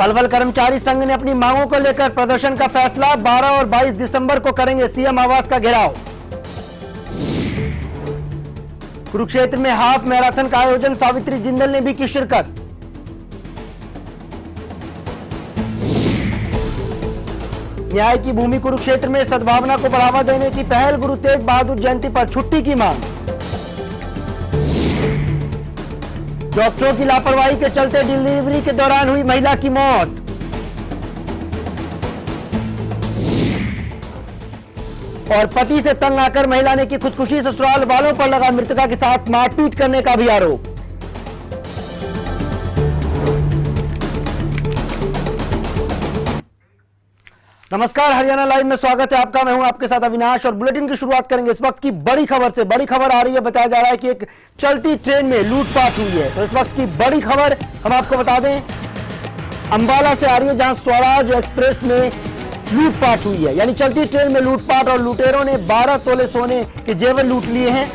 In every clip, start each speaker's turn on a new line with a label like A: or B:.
A: पलवल कर्मचारी संघ ने अपनी मांगों को लेकर प्रदर्शन का फैसला, 12 और 22 दिसंबर को करेंगे सीएम आवास का घेराव। कुरुक्षेत्र में हाफ मैराथन का आयोजन, सावित्री जिंदल ने भी की शिरकत। न्याय की भूमि कुरुक्षेत्र में सद्भावना को बढ़ावा देने की पहल, गुरु तेग बहादुर जयंती पर छुट्टी की मांग। डॉक्टरों की लापरवाही के चलते डिलीवरी के दौरान हुई महिला की मौत। और पति से तंग आकर महिला ने की खुदकुशी, ससुराल वालों पर लगा मृतका के साथ मारपीट करने का भी आरोप। नमस्कार, हरियाणा लाइव में स्वागत है आपका। मैं हूं आपके साथ अविनाश और बुलेटिन की शुरुआत करेंगे इस वक्त की बड़ी खबर से। बड़ी खबर आ रही है, बताया जा रहा है कि एक चलती ट्रेन में लूटपाट हुई है। तो इस वक्त की बड़ी खबर हम आपको बता दें, अंबाला से आ रही है, जहां स्वराज एक्सप्रेस में लूटपाट हुई है। यानी चलती ट्रेन में लूटपाट, और लुटेरों ने 12 तोले सोने के जेवर लूट लिए हैं।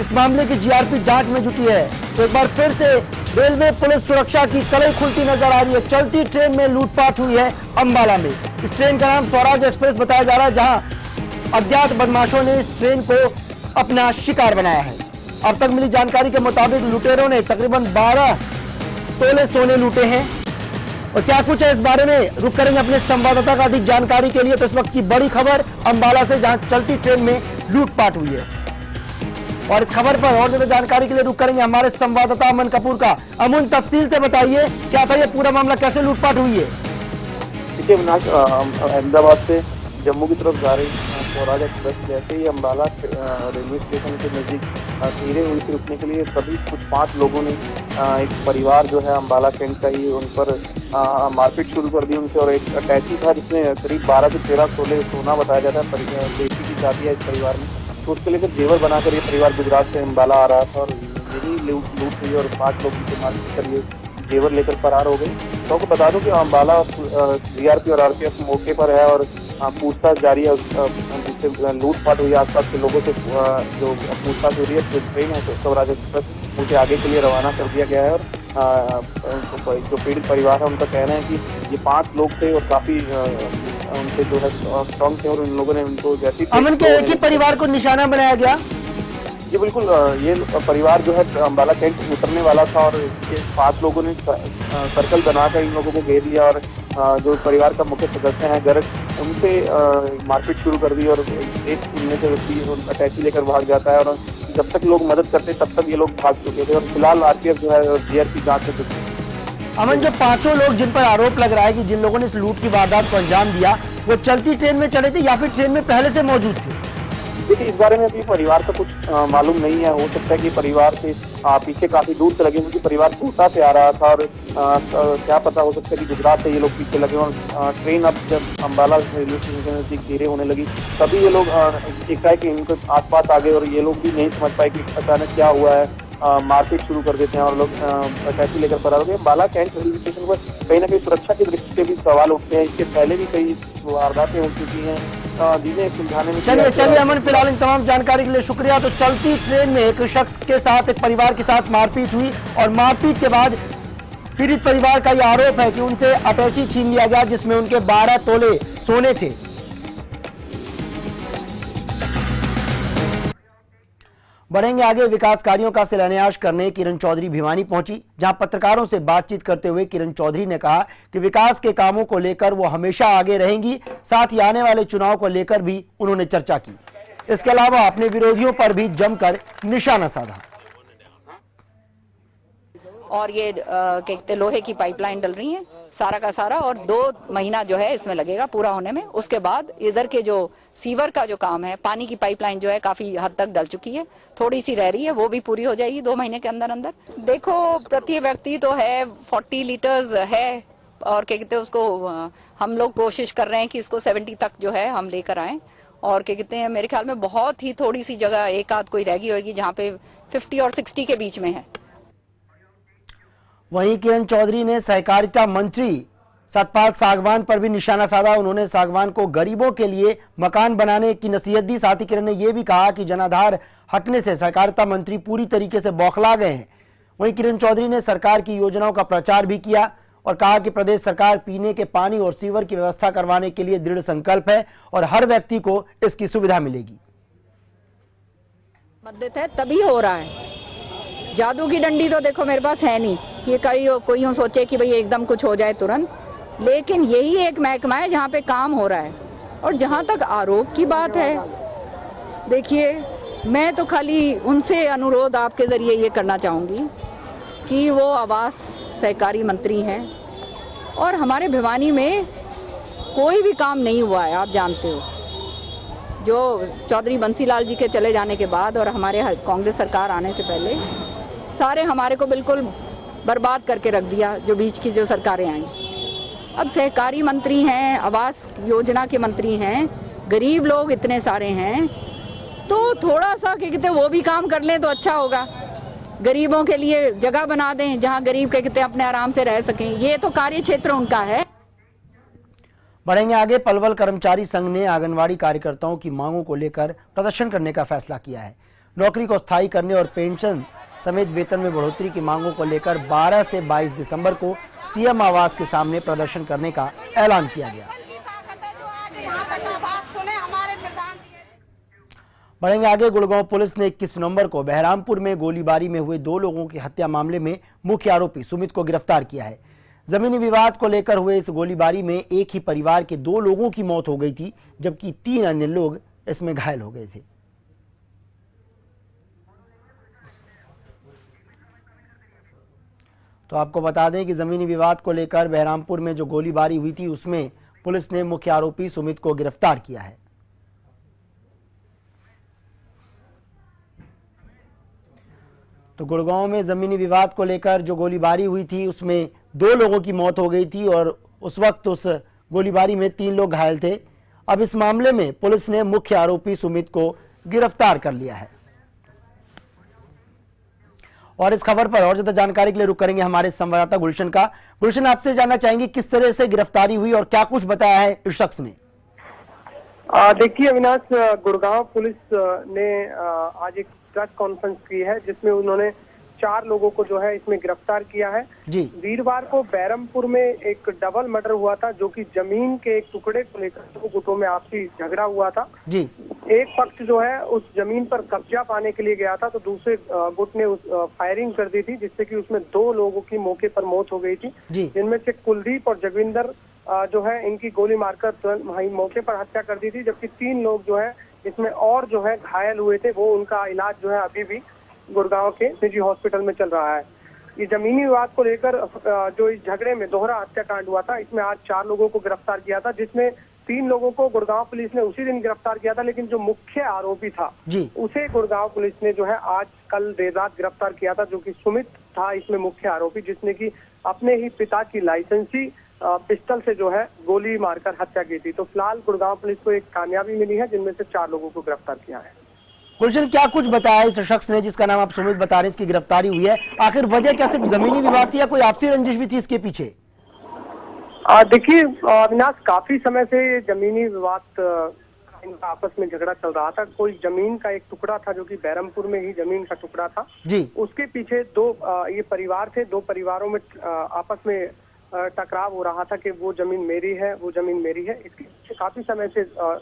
A: इस मामले की जीआरपी जांच में जुटी है। तो एक बार फिर से रेलवे पुलिस सुरक्षा की कड़े खुलती नजर आ रही है। चलती ट्रेन में लूटपाट हुई है अंबाला में। इस ट्रेन का नाम स्वराज एक्सप्रेस बताया जा रहा है, जहां अज्ञात बदमाशों ने इस ट्रेन को अपना शिकार बनाया है। अब तक मिली जानकारी के मुताबिक लुटेरों ने तकरीबन 12 तोले सोने लूटे हैं। और क्या कुछ है इस बारे में रुक करेंगे अपने संवाददाता का अधिक जानकारी के लिए। तो इस वक्त की बड़ी खबर अंबाला से, जहां चलती ट्रेन में लूटपाट हुई है। और इस खबर पर और ज्यादा जानकारी के लिए रुक करेंगे हमारे संवाददाता अमन कपूर का। अमन, तफसील से बताइए, क्या था ये पूरा मामला, कैसे लूटपाट हुई है?
B: देखिए अविनाश, अहमदाबाद से जम्मू की तरफ जा रही स्वराज एक्सप्रेस जैसे ही अंबाला रेलवे स्टेशन के नज़दीक धीरे हुई थी रुकने के लिए, सभी कुछ 5 लोगों ने एक परिवार जो है अंबाला कैंट का ही, उन पर मारपीट शुरू कर दी उनसे। और एक अटैची था जिसमें करीब 12 से 13 तोले सोना बताया जाता है। बेटी की शादी है इस परिवार में, तो उसके लेकर जेवर बनाकर ये परिवार गुजरात से अंबाला आ रहा था। और यही लूट हुई और 5 लोग उनसे मारपीट कर ये जेवर लेकर फरार हो गए। तो आपको बता दूं कि अंबाला जीआरपी और आरपीएफ मौके पर है और पूछताछ जारी है। जिससे लूटपाट हुई आसपास के लोगों से जो पूछताछ हो रही है, जो ट्रेन है स्वराज एक्सप्रेस उसे आगे के लिए रवाना कर दिया गया है। और जो पीड़ित परिवार है उनका कहना है कि ये 5 लोग थे और काफी उनसे जो है स्ट्रॉन्ग थे, और उन लोगों ने उनको जैसी
A: अमन के एक ही परिवार को निशाना बनाया गया।
B: ये बिल्कुल, ये परिवार जो है अंबाला कैंट उतरने वाला था और ये 5 लोगों ने सर्कल बनाकर इन लोगों को घेर लिया। और जो परिवार का मुख्य सदस्य हैं गर्ग, उनसे मारपीट शुरू कर दी। और एक उनमें से व्यक्ति अटैची लेकर भाग जाता है, और जब तक लोग मदद करते तब तक ये लोग भाग चुके थे। और फिलहाल आरपीएफ जो है जीआरपी जांच में जुटी है।
A: अमन, जो 5 लोग जिन पर आरोप लग रहा है कि जिन लोगों ने इस लूट की वारदात को अंजाम दिया, वो चलती ट्रेन में चढ़े थे या फिर ट्रेन में पहले से मौजूद थे?
B: देखिए इस बारे में अभी परिवार का कुछ मालूम नहीं है। हो सकता है कि परिवार से पीछे काफी दूर से लगे, क्योंकि परिवार कोटा से आ रहा था। और क्या पता, हो सकता है कि गुजरात से ये लोग पीछे लगे। और ट्रेन अब जब अंबाला रेलवे स्टेशन के नजदीक धीरे होने लगी, तभी ये लोग एकाएक इनके आसपास आ गए। और ये लोग भी नहीं समझ पाए कि अचानक क्या हुआ है, मारपीट शुरू कर देते हैं और लोग टैक्सी लेकर फरार हो गए। अंबाला कैंट रेलवे स्टेशन पर कहीं ना कहीं सुरक्षा की दृष्टि से भी सवाल उठते हैं। इसके पहले भी कई वारदातें हो चुकी हैं।
A: चलिए अमन, फिलहाल इन तमाम जानकारी के लिए शुक्रिया। तो चलती ट्रेन में एक शख्स के साथ, एक परिवार के साथ मारपीट हुई, और मारपीट के बाद पीड़ित परिवार का यह आरोप है कि उनसे अटैची छीन लिया गया, जिसमें उनके 12 तोले सोने थे। बढ़ेंगे आगे। विकास कार्यों का शिलान्यास करने किरण चौधरी भिवानी पहुंची, जहां पत्रकारों से बातचीत करते हुए किरण चौधरी ने कहा कि विकास के कामों को लेकर वो हमेशा आगे रहेंगी। साथ ही आने वाले चुनाव को लेकर भी उन्होंने चर्चा की। इसके अलावा अपने विरोधियों पर भी जमकर निशाना साधा।
C: और ये कहते लोहे की पाइपलाइन डल रही है सारा का सारा, और 2 महीना जो है इसमें लगेगा पूरा होने में। उसके बाद इधर के जो सीवर का जो काम है, पानी की पाइपलाइन जो है काफी हद तक डल चुकी है, थोड़ी सी रह रही है, वो भी पूरी हो जाएगी 2 महीने के अंदर अंदर। देखो प्रति व्यक्ति तो है 40 लीटर्स है, और क्या कहते हैं उसको हम लोग कोशिश कर रहे हैं कि इसको 70 तक जो है हम लेकर आए। और क्या कहते हैं मेरे ख्याल में बहुत ही थोड़ी सी जगह एक आध कोई रह गई होगी जहाँ पे 50 और 60 के बीच में है।
A: वहीं किरण चौधरी ने सहकारिता मंत्री सतपाल सागवान पर भी निशाना साधा। उन्होंने सागवान को गरीबों के लिए मकान बनाने की नसीहत दी। साथ ही किरण ने यह भी कहा कि जनाधार हटने से सहकारिता मंत्री पूरी तरीके से बौखला गए हैं। वहीं किरण चौधरी ने सरकार की योजनाओं का प्रचार भी किया। और कहा कि प्रदेश सरकार पीने के पानी और सीवर की व्यवस्था करवाने के लिए दृढ़ संकल्प है और हर व्यक्ति को इसकी सुविधा मिलेगी।
C: मदद है तभी हो रहा है। जादू की डंडी तो देखो मेरे पास है नहीं कि कोई यूं सोचे कि भाई एकदम कुछ हो जाए तुरंत, लेकिन यही एक महकमा है जहाँ पे काम हो रहा है। और जहाँ तक आरोप की बात है, देखिए मैं तो खाली उनसे अनुरोध आपके जरिए ये करना चाहूँगी कि वो आवास सहकारी मंत्री हैं और हमारे भिवानी में कोई भी काम नहीं हुआ है। आप जानते हो, जो चौधरी बंसीलाल जी के चले जाने के बाद और हमारे कांग्रेस सरकार आने से पहले सारे हमारे को बिल्कुल बर्बाद करके रख दिया, जो बीच की जो सरकारें आई। अब सहकारी मंत्री हैं, आवास योजना के मंत्री हैं, गरीब लोग इतने सारे हैं, तो थोड़ा सा क्या कहते वो भी काम कर लें तो अच्छा होगा। गरीबों के लिए जगह बना दें जहां गरीब क्या कहते अपने आराम से रह सकें, ये तो कार्य क्षेत्र उनका है।
A: बढ़ेंगे आगे। पलवल कर्मचारी संघ ने आंगनवाड़ी कार्यकर्ताओं की मांगों को लेकर प्रदर्शन करने का फैसला किया है। नौकरी को स्थायी करने और पेंशन समेत वेतन में बढ़ोतरी की मांगों को लेकर 12 से 22 दिसंबर को सीएम आवास के सामने प्रदर्शन करने का ऐलान किया गया। बढ़ेंगे आगे। गुड़गांव पुलिस ने 21 नवंबर को बहरामपुर में गोलीबारी में हुए 2 लोगों की हत्या मामले में मुख्य आरोपी सुमित को गिरफ्तार किया है। जमीनी विवाद को लेकर हुए इस गोलीबारी में एक ही परिवार के 2 लोगों की मौत हो गई थी, जबकि 3 अन्य लोग इसमें घायल हो गए थे। तो आपको बता दें कि जमीनी विवाद को लेकर बहरामपुर में जो गोलीबारी हुई थी उसमें पुलिस ने मुख्य आरोपी सुमित को गिरफ्तार किया है। तो गुड़गांव में जमीनी विवाद को लेकर जो गोलीबारी हुई थी उसमें 2 लोगों की मौत हो गई थी और उस वक्त उस गोलीबारी में 3 लोग घायल थे। अब इस मामले में पुलिस ने मुख्य आरोपी सुमित को गिरफ्तार कर लिया है। और इस खबर पर और ज्यादा जानकारी के लिए रुक करेंगे हमारे संवाददाता गुलशन का। गुलशन, आपसे जानना चाहेंगे किस तरह से गिरफ्तारी हुई और क्या कुछ बताया है इस शख्स ने?
D: देखिए अविनाश, गुड़गांव पुलिस ने आज एक प्रेस कॉन्फ्रेंस की है जिसमें उन्होंने 4 लोगों को जो है इसमें गिरफ्तार किया है
A: जी।
D: वीरवार को बहरमपुर में एक डबल मर्डर हुआ था, जो कि जमीन के एक टुकड़े को लेकर 2 गुटों में आपसी झगड़ा हुआ था
A: जी।
D: एक पक्ष जो है उस जमीन पर कब्जा पाने के लिए गया था, तो दूसरे गुट ने उस फायरिंग कर दी थी, जिससे कि उसमें 2 लोगों की मौके पर मौत हो गई थी, जिनमें से कुलदीप और जगविंदर जो है इनकी गोली मारकर तुरंत वहीं मौके पर हत्या कर दी थी, जबकि 3 लोग जो है इसमें और जो है घायल हुए थे। वो उनका इलाज जो है अभी भी गुड़गांव के निजी हॉस्पिटल में चल रहा है। ये जमीनी विवाद को लेकर जो इस झगड़े में दोहरा हत्याकांड हुआ था, इसमें आज 4 लोगों को गिरफ्तार किया था, जिसमें 3 लोगों को गुड़गांव पुलिस ने उसी दिन गिरफ्तार किया था, लेकिन जो मुख्य आरोपी था उसे गुड़गांव पुलिस ने जो है आज कल देर रात गिरफ्तार किया था, जो कि सुमित था इसमें मुख्य आरोपी, जिसने की अपने ही पिता की लाइसेंसी पिस्टल से जो है गोली मारकर हत्या की थी। तो फिलहाल गुड़गांव पुलिस को एक कामयाबी मिली है, जिनमें से 4 लोगों को गिरफ्तार किया है।
A: गुलशन, क्या कुछ बताया इस शख्स ने जिसका नाम आप सुमित बता रहे हैं, इसकी गिरफ्तारी हुई है? आखिर वजह क्या सिर्फ जमीनी विवाद थी या कोई आपसी रंजिश भी थी इसके पीछे?
D: देखिए अविनाश, काफी समय से जमीनी विवाद इनका आपस में झगड़ा चल रहा था। कोई जमीन का एक टुकड़ा था जो कि बहरमपुर में ही जमीन का टुकड़ा था
A: जी।
D: उसके पीछे 2 ये परिवार थे, 2 परिवारों में आपस में टकराव हो रहा था कि वो जमीन मेरी है, वो जमीन मेरी है। इसके पीछे काफी समय से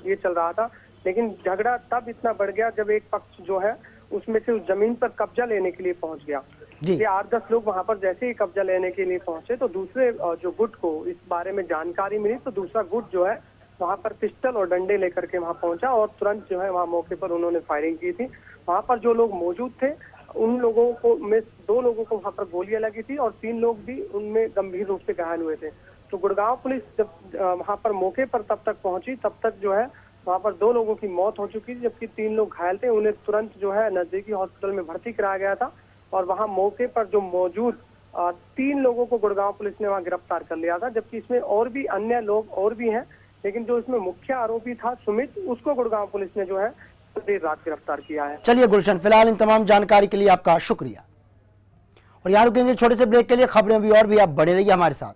D: ये चल रहा था, लेकिन झगड़ा तब इतना बढ़ गया जब एक पक्ष जो है उसमें से उस जमीन पर कब्जा लेने के लिए पहुंच गया। ये 8-10 लोग वहां पर जैसे ही कब्जा लेने के लिए पहुंचे, तो दूसरे जो गुट को इस बारे में जानकारी मिली, तो दूसरा गुट जो है वहां पर पिस्टल और डंडे लेकर के वहां पहुंचा और तुरंत जो है वहां मौके पर उन्होंने फायरिंग की थी। वहां पर जो लोग मौजूद थे उन लोगों को में 2 लोगों को वहां पर गोलियां लगी थी और 3 लोग भी उनमें गंभीर रूप से घायल हुए थे। तो गुड़गांव पुलिस जब वहां पर मौके पर तब तक पहुंची, तब तक जो है वहां पर 2 लोगों की मौत हो चुकी थी, जबकि 3 लोग घायल थे। उन्हें तुरंत जो है नजदीकी हॉस्पिटल में भर्ती कराया गया था और वहां मौके पर जो मौजूद 3 लोगों को गुड़गांव पुलिस ने वहां गिरफ्तार कर लिया था, जबकि इसमें और भी अन्य लोग और भी हैं, लेकिन जो इसमें मुख्य आरोपी था सुमित, उसको गुड़गांव पुलिस ने जो है देर रात गिरफ्तार किया है।
A: चलिए गुलशन, फिलहाल इन तमाम जानकारी के लिए आपका शुक्रिया। और यहाँ रुकेंगे छोटे से ब्रेक के लिए। खबरें भी और भी आप बने रहिए हमारे साथ।